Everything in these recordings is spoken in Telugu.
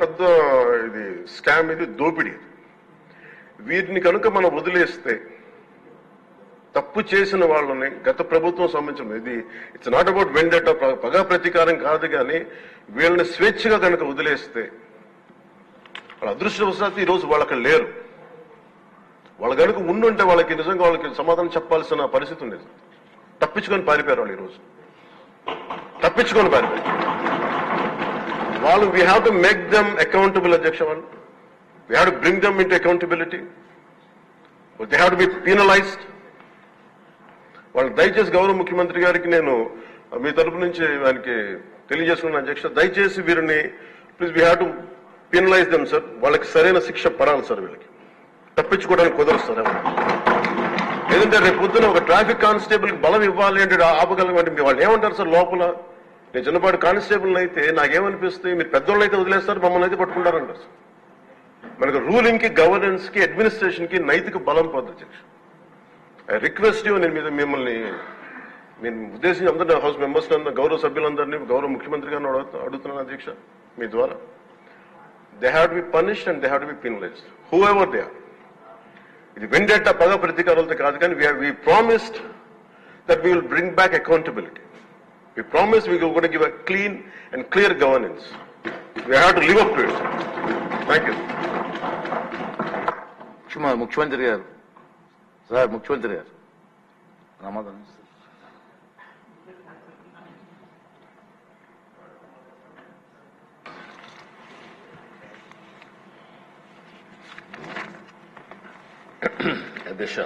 పెద్ద ఇది స్కామ్, ఇది దోపిడీ. వీటిని కనుక మనం వదిలేస్తే తప్పు చేసిన వాళ్ళని గత ప్రభుత్వం సంబంధించిన ఇది ఇట్స్ నాట్ అబౌట్ వెండట పగా ప్రతీకారం కాదు, కానీ వీళ్ళని స్వేచ్ఛగా కనుక వదిలేస్తే వాళ్ళ అదృష్టవశాత్తు ఈరోజు వాళ్ళు అక్కడ లేరు. వాళ్ళు కనుక ఉండుంటే వాళ్ళకి నిజంగా వాళ్ళకి సమాధానం చెప్పాల్సిన పరిస్థితి ఉండేది. తప్పించుకొని పారిపోయారు వాళ్ళు. ఈరోజు తప్పించుకొని పారిపోయారు వాళ్ళు. We have to make them accountable అధ్యక్ష. వాళ్ళు we have to bring them into accountability. They have to be penalised. వాళ్ళు దయచేసి గౌరవ ముఖ్యమంత్రి గారికి నేను మీ తరపు నుంచి ఆయనకి తెలియజేసుకున్నాను అధ్యక్ష, దయచేసి వీరిని please we have to penalise them sir. వాళ్ళకి సరైన శిక్ష పడాలి సార్. వీళ్ళకి తప్పించుకోవడానికి కుదరదు సార్. లేదంటే రేపు పొద్దున ఒక ట్రాఫిక్ కానిస్టేబుల్ కి బలం ఇవ్వాలి అంటే ఆపగలమంటే వాళ్ళు ఏమంటారు సార్ లోపల? నేను చిన్నపాటి కానిస్టేబుల్ అయితే నాకేమనిపిస్తే మీరు పెద్దోళ్ళు అయితే వదిలేస్తారు, మమ్మల్ని అయితే పట్టుకుంటారంటారు సార్. మనకు రూలింగ్ కి, గవర్నెన్స్ కి, అడ్మినిస్ట్రేషన్ కి నైతిక బలం పోదు అధ్యక్ష. ఐ రిక్వెస్ట్ యూ, నేను మీద మిమ్మల్ని నేను ఉద్దేశించి అందరినీ హౌస్ మెంబర్స్ గౌరవ సభ్యులందరినీ గౌరవ ముఖ్యమంత్రి గారిని అడుగుతున్నాను అధ్యక్ష మీ ద్వారా. They have to be punished and they have to be penalized whoever they are. ఇది వెండేట పగ ప్రతీకారాలతో కాదు, కానీ we promised that we will bring back accountability. We promised we are going to give a clean and clear governance. We have to live up to it. Thank you. ముఖ్యమంత్రి గారు సార్, ముఖ్యమంత్రి గారు సమాధానం. అధ్యక్ష,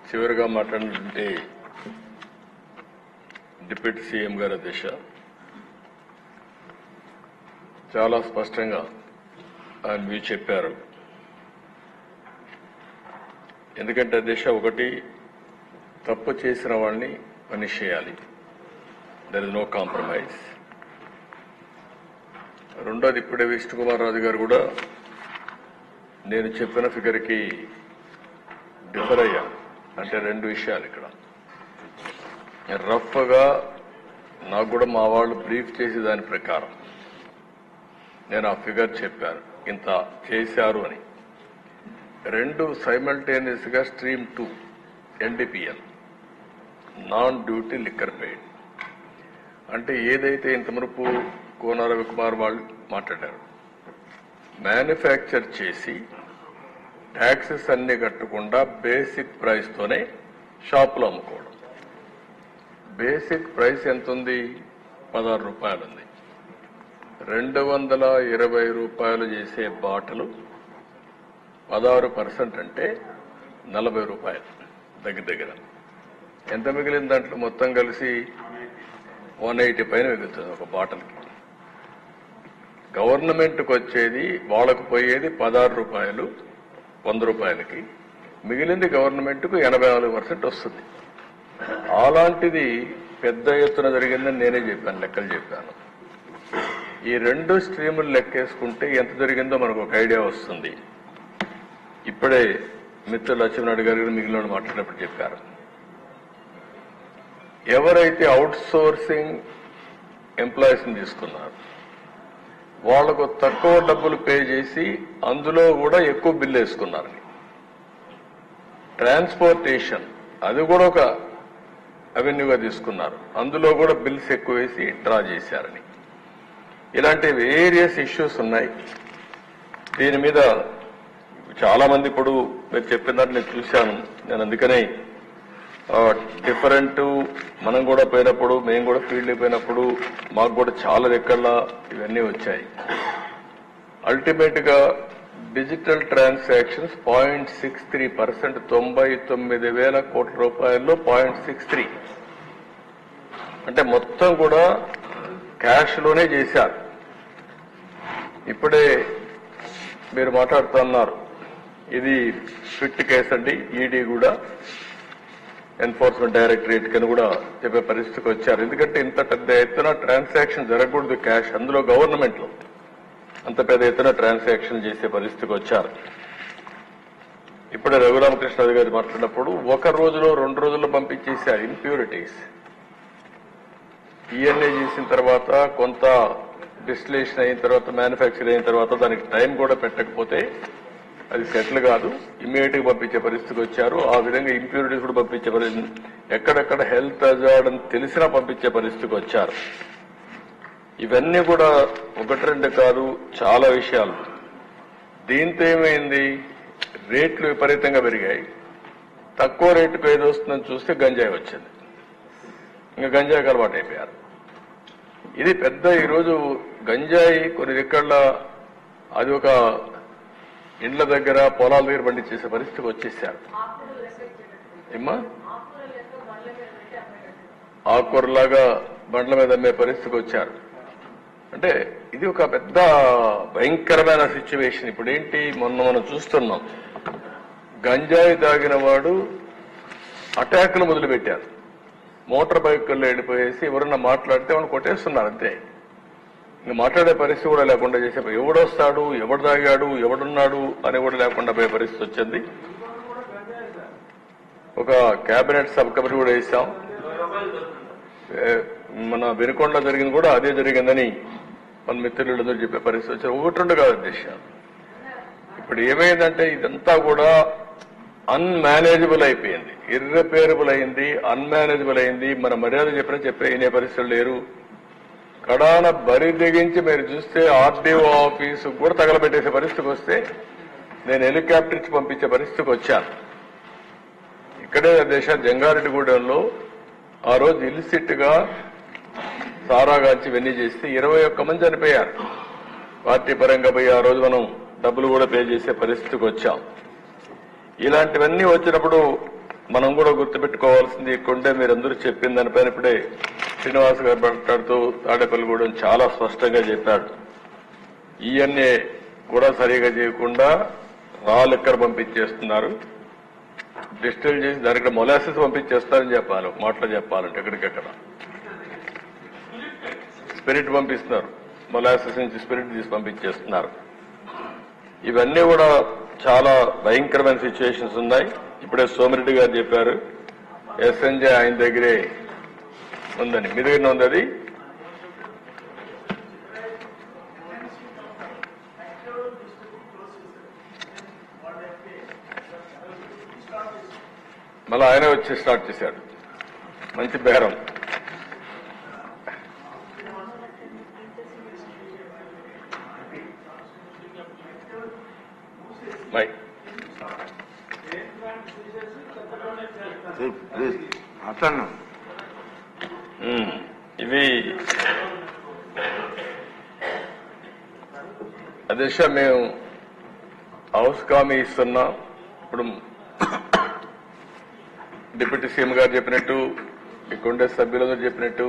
చివరిగా మాట్లాడినటువంటి డిప్యూటీ సీఎం గారు అధ్యక్ష చాలా స్పష్టంగా ఆయన మీరు చెప్పారు. ఎందుకంటే అధ్యక్ష, ఒకటి తప్పు చేసిన వాళ్ళని పనిష్ చేయాలి, దర్ ఇస్ నో కాంప్రమైజ్. రెండోది, ఇప్పుడే విష్ణుకుమార్ రాజు గారు కూడా నేను చెప్పిన ఫిగర్కి డిఫర్ అయ్యా. అంటే రెండు విషయాలు ఇక్కడ రఫ్గా నాకు కూడా మా వాళ్ళు బ్రీఫ్ చేసి దాని ప్రకారం నేను ఆ ఫిగర్ చెప్పాను, ఇంత చేశారు అని. రెండు సైమల్టేనియస్ గా stream 2 NDPL non duty liquor paid అంటే ఏదైతే ఇంతవరకు కోన రవికుమార్ వాళ్ళు మాట్లాడారు, మ్యానుఫ్యాక్చర్ చేసి ట్యాక్సెస్ అన్ని కట్టకుండా బేసిక్ ప్రైస్ తోనే షాపులో అమ్ముకోవడం. బేసిక్ ప్రైస్ ఎంత ఉంది? 16 రూపాయలు ఉంది. 220 రూపాయలు చేసే బాటలు 16% అంటే 40 రూపాయలు దగ్గర దగ్గర. ఎంత మిగిలిన దాంట్లో మొత్తం కలిసి 180 పైన మిగులుతుంది ఒక బాటల్కి. గవర్నమెంట్కి వచ్చేది, వాళ్ళకు పోయేది 16 రూపాయలు 100 రూపాయలకి, మిగిలింది గవర్నమెంట్కు 84% వస్తుంది. అలాంటిది పెద్ద ఎత్తున జరిగిందని నేనే చెప్పాను, లెక్కలు చెప్పాను. ఈ రెండు స్ట్రీములు లెక్కేసుకుంటే ఎంత జరిగిందో మనకు ఒక ఐడియా వస్తుంది. ఇప్పుడే మిత్రులు లక్ష్మీనాయుడు గారు మిగిలిన మాట్లాడినప్పుడు చెప్పారు, ఎవరైతే అవుట్ సోర్సింగ్ ఎంప్లాయీస్ ని తీసుకున్నారు వాళ్లకు తక్కువ డబ్బులు పే చేసి అందులో కూడా ఎక్కువ బిల్లు వేసుకున్నారని. ట్రాన్స్పోర్టేషన్ అది కూడా ఒక అవెన్యూగా తీసుకున్నారు, అందులో కూడా బిల్స్ ఎక్కువ వేసి డ్రా చేశారని. ఇలాంటి వేరియస్ ఇష్యూస్ ఉన్నాయి. దీని మీద చాలా మంది ఇప్పుడు మీరు చెప్పినట్టు నేను చూశాను. నేను అందుకనే డిఫరెంట్ మనం కూడా పోయినప్పుడు, మేము కూడా ఫీల్డ్ పోయినప్పుడు మాకు కూడా చాలా లెక్కల్లో ఇవన్నీ వచ్చాయి. అల్టిమేట్ గా డిజిటల్ ట్రాన్సాక్షన్స్ 0.63%, 99,000 కోట్ల రూపాయల్లో 0.63 అంటే మొత్తం కూడా క్యాష్ లోనే చేశారు. ఇప్పుడే మీరు మాట్లాడుతున్నారు, ఇది ఫిట్ కేసు అండి. ఈడీ కూడా ఎన్ఫోర్స్మెంట్ డైరెక్టరేట్ కని కూడా చెప్పే పరిస్థితికి వచ్చారు. ఎందుకంటే ఇంత పెద్ద ఎత్తున ట్రాన్సాక్షన్ జరగకూడదు క్యాష్, అందులో గవర్నమెంట్ లో అంత పెద్ద ఎత్తున ట్రాన్సాక్షన్ చేసే పరిస్థితికి వచ్చారు. ఇప్పుడే రఘురామకృష్ణరాజు గారు మాట్లాడినప్పుడు 1 రోజులో 2 రోజుల్లో పంపించేశారు ఇంప్యూరిటీస్. ఈఎన్ఏ చేసిన తర్వాత కొంత డిస్టిలేషన్ అయిన తర్వాత మ్యానుఫ్యాక్చర్ అయిన తర్వాత దానికి టైం కూడా పెట్టకపోతే అది సెటిల్ కాదు, ఇమ్మీడియట్ గా పంపించే పరిస్థితికి వచ్చారు. ఆ విధంగా ఇంప్యూరిటీస్ కూడా పంపించే పరిస్థితి, ఎక్కడెక్కడ హెల్త్ హజార్డ్ అని తెలిసినా పంపించే పరిస్థితికి వచ్చారు. ఇవన్నీ కూడా ఒకటి రెండు కాదు, చాలా విషయాలు. దీంతో ఏమైంది, రేట్లు విపరీతంగా పెరిగాయి. తక్కువ రేటుకు ఏది వస్తుందని చూస్తే గంజాయి వచ్చింది. ఇంకా గంజాయికి అలవాటు అయిపోయారు. ఇది పెద్ద ఈరోజు గంజాయి కొన్ని దిక్కళ్ళ అది ఒక ఇండ్ల దగ్గర పొలాల దగ్గర పండించేసే పరిస్థితికి వచ్చేసారు. ఏమ్మా ఆకుకూరలాగా బండ్ల మీద అమ్మే పరిస్థితికి వచ్చారు. అంటే ఇది ఒక పెద్ద భయంకరమైన సిచ్యువేషన్. ఇప్పుడు ఏంటి, మొన్న మనం చూస్తున్నాం, గంజాయి తాగిన వాడు అటాక్లు మొదలుపెట్టారు. మోటార్ బైకుల్లో వెళ్ళిపోయేసి ఎవరన్నా మాట్లాడితే వాళ్ళు కొట్టేస్తున్నారు అంతే. ఇంకా మాట్లాడే పరిస్థితి కూడా లేకుండా చేసే, ఎవడొస్తాడు, ఎవడు తాగాడు, ఎవడున్నాడు అని కూడా లేకుండా పోయే పరిస్థితి వచ్చింది. ఒక కేబినెట్ సబ్ కమిటీ కూడా వేశాం. మన వెనుకొండలో జరిగింది కూడా అదే జరిగిందని మన మిత్రులందరూ చెప్పే పరిస్థితి వచ్చారు. ఒకటి రెండు కాదు అధ్యక్ష. ఇప్పుడు ఏమైందంటే ఇదంతా కూడా అన్మేనేజబుల్ అయిపోయింది, ఇర్రిపేరబుల్ అయింది, అన్మేనేజబుల్ అయింది. మన మర్యాద చెప్పే వినే పరిస్థితులు లేరు. కడాన బరి దిగించి మీరు చూస్తే ఆర్డీఓ ఆఫీసు కూడా తగలబెట్టేసే పరిస్థితికి వస్తే నేను హెలికాప్టర్ ఇచ్చి పంపించే పరిస్థితికి వచ్చాను. ఇక్కడే దేశ జంగారెడ్డిగూడెంలో ఆ రోజు ఇల్సిట్ గా సారాగాంచి ఇవన్నీ చేస్తే 21 మంది చనిపోయారు. పార్టీ పరంగా పోయి ఆ రోజు మనం డబ్బులు కూడా పే చేసే పరిస్థితికి వచ్చాం. ఇలాంటివన్నీ వచ్చినప్పుడు మనం కూడా గుర్తుపెట్టుకోవాల్సింది, కొండే మీరందరూ చెప్పిన దానిపైన ఇప్పుడే శ్రీనివాస్ గారు మాట్లాడుతూ తాడేపల్లిగూడెం చాలా స్పష్టంగా చెప్పాడు. ఈఎన్ఏ కూడా సరిగా చేయకుండా రా లెక్కర్ పంపించేస్తున్నారు, డిస్టిల్ చేసి దానికి మొలాసిస్ పంపించేస్తారని చెప్పాలి. మాటలు చెప్పాలంటే ఎక్కడికెక్కడ స్పిరిట్ పంపిస్తున్నారు, మొలాసిస్ నుంచి స్పిరిట్ తీసి పంపించేస్తున్నారు. ఇవన్నీ కూడా చాలా భయంకరమైన సిచ్యువేషన్స్ ఉన్నాయి. ఇప్పుడే సోమిరెడ్డి గారు చెప్పారు ఎస్ఎన్జే ఆయన దగ్గరే ఉందని. మీ దగ్గర ఉంది అది? మళ్ళీ ఆయన వచ్చి స్టార్ట్ చేశాడు. మంచి బేరం. ఇవి అధ్యక్ష మేము హౌస్ కామీ ఇస్తున్నాం. ఇప్పుడు డిప్యూటీ సీఎం గారు చెప్పినట్టు, ఇక్కడుండే సభ్యులందరూ చెప్పినట్టు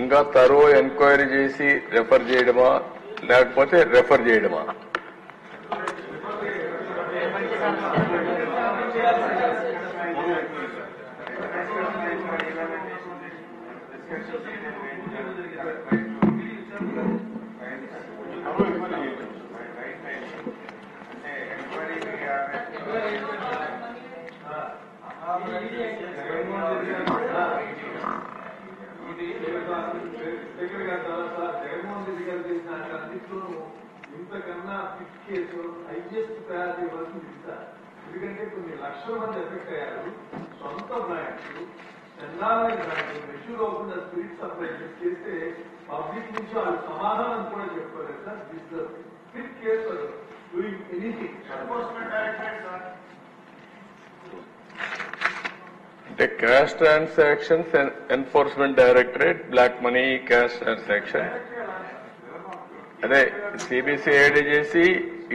ఇంకా తరో ఎంక్వైరీ చేసి రెఫర్ చేయడమా లేకపోతే రెఫర్ చేయడమా? ఇంతకన్నా ఫిట్ కేసు హైయెస్ట్ ప్రయారిటీ వరకు ఇస్తారు. ఎందుకంటే కొన్ని లక్షల మంది ఎఫెక్ట్ అయ్యారు. సొంత బ్రాండ్స్, చందాలైన బ్రాండ్స్ మెచ్యూర్ అవ్వకుండా స్పిరిట్ సప్లై చేస్తే పబ్లిక్ నుంచి వాళ్ళు సమాధానం కూడా చెప్పుకోలేదు sir. This fit case doing anything. Enforcement directorate sir అంటే cash transactions, enforcement directorate, black money, cash transaction, అదే సిబిసిఐడి చేసి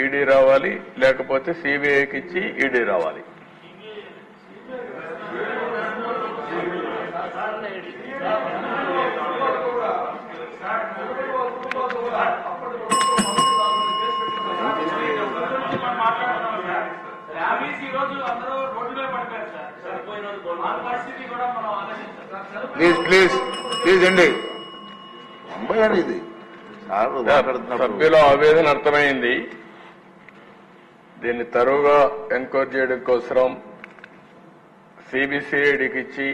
ఈడీ రావాలి, లేకపోతే సిబిఐకి ఇచ్చి ఈడీ రావాలి. ప్లీజ్ అండి. ఇది సభ్యుల ఆవేదన అర్థమైంది. దీన్ని తరువుగా ఎంక్వైరీ చేయడం కోసం సిబిసిఐడికి ఇచ్చి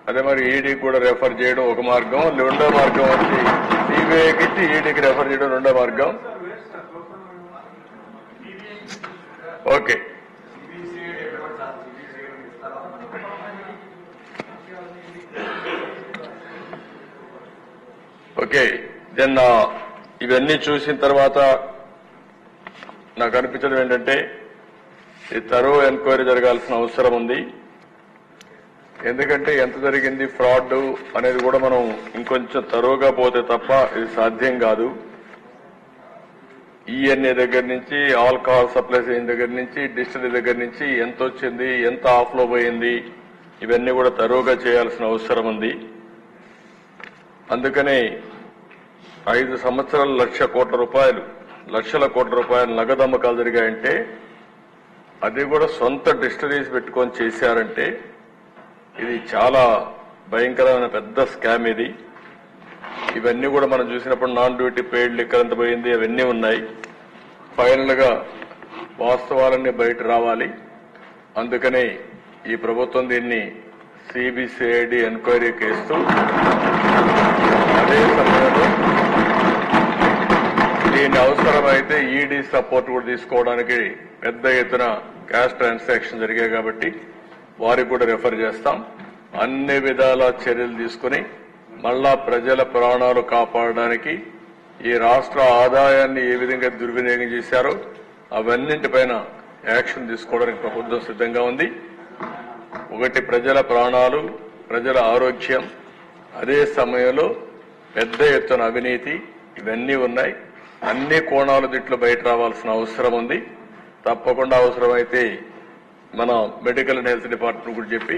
అదే మరి ఈడీకి కూడా రెఫర్ చేయడం ఒక మార్గం, రెండో మార్గం వచ్చి సిబిఐకి ఇచ్చి ఈడీకి రెఫర్ చేయడం రెండో మార్గం. Okay, okay. దెన్ ఇవన్నీ చూసిన తర్వాత నాకు అనిపించడం ఏంటంటే ఈ తరో ఎంక్వైరీ జరగాల్సిన అవసరం ఉంది. ఎందుకంటే ఎంత జరిగింది ఫ్రాడ్ అనేది కూడా మనం ఇంకొంచెం తరోగా పోతే తప్ప ఇది సాధ్యం కాదు. ఈఎన్ఏ దగ్గర నుంచి, ఆల్కహాల్ సప్లైస్ అయిన దగ్గర నుంచి, డిస్టిలరీ దగ్గర నుంచి ఎంత వచ్చింది, ఎంత ఆఫ్లో పోయింది, ఇవన్నీ కూడా తరోగా చేయాల్సిన అవసరం ఉంది. అందుకనే 5 సంవత్సరాలు లక్షల కోట్ల రూపాయలు నగదు అమ్మకాలు జరిగాయంటే, అది కూడా సొంత డిస్టిలరీస్ పెట్టుకొని చేశారంటే ఇది చాలా భయంకరమైన పెద్ద స్కామ్ ఇది. ఇవన్నీ కూడా మనం చూసినప్పుడు నాన్ డ్యూటీ పెయిడ్ లిక్కర్ ఎంత పోయింది అవన్నీ ఉన్నాయి. ఫైనల్ గా వాస్తవాలన్నీ బయట రావాలి. అందుకనే ఈ ప్రభుత్వం దీన్ని సిబిసిఐడి ఎంక్వైరీ కేసు, అదే సమయంలో దీన్ని అవసరమైతే ఈడీ సపోర్ట్ కూడా తీసుకోవడానికి పెద్ద ఎత్తున క్యాష్ ట్రాన్సాక్షన్ జరిగాయి కాబట్టి వారికి కూడా రెఫర్ చేస్తాం. అన్ని విధాల చర్యలు తీసుకుని మళ్ళా ప్రజల ప్రాణాలు కాపాడడానికి ఈ రాష్ట్ర ఆదాయాన్ని ఏ విధంగా దుర్వినియోగం చేశారో అవన్నింటిపైన యాక్షన్ తీసుకోవడానికి ప్రభుత్వం సిద్ధంగా ఉంది. ఒకటి ప్రజల ప్రాణాలు, ప్రజల ఆరోగ్యం, అదే సమయంలో పెద్ద ఎత్తున అవినీతి, ఇవన్నీ ఉన్నాయి. అన్ని కోణాలు దీంట్లో బయట రావాల్సిన అవసరం ఉంది. తప్పకుండా అవసరమైతే మన మెడికల్ అండ్ హెల్త్ డిపార్ట్మెంట్ కూడా చెప్పి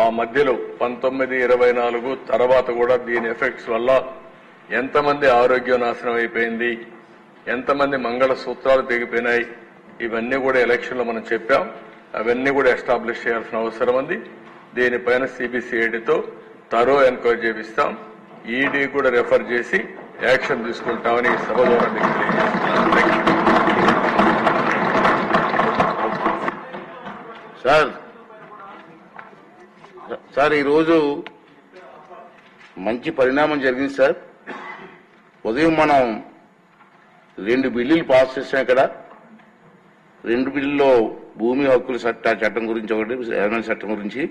ఆ మధ్యలో 1924 తర్వాత కూడా దీని ఎఫెక్ట్స్ వల్ల ఎంతమంది ఆరోగ్యం నాశనం అయిపోయింది, ఎంతమంది మంగళ సూత్రాలు తెగిపోయినాయి, ఇవన్నీ కూడా ఎలక్షన్ లో మనం చెప్పాం. అవన్నీ కూడా ఎస్టాబ్లిష్ చేయాల్సిన అవసరం ఉంది. దీనిపైన సిబిసిఐడితో తరో ఎంక్వైరీ చేపిస్తాం. ఈడీ కూడా రెఫర్ చేసి యాక్షన్ తీసుకుంటామని ఈ సభ ద్వారా మీకు తెలియజేస్తున్నాను. సార్ ఈరోజు మంచి పరిణామం జరిగింది సార్. ఉదయం మనం 2 బిల్లులు పాస్ చేసాం. ఇక్కడ 2 బిల్లుల్లో భూమి హక్కుల చట్టం గురించి, ఒకటి చట్టం గురించి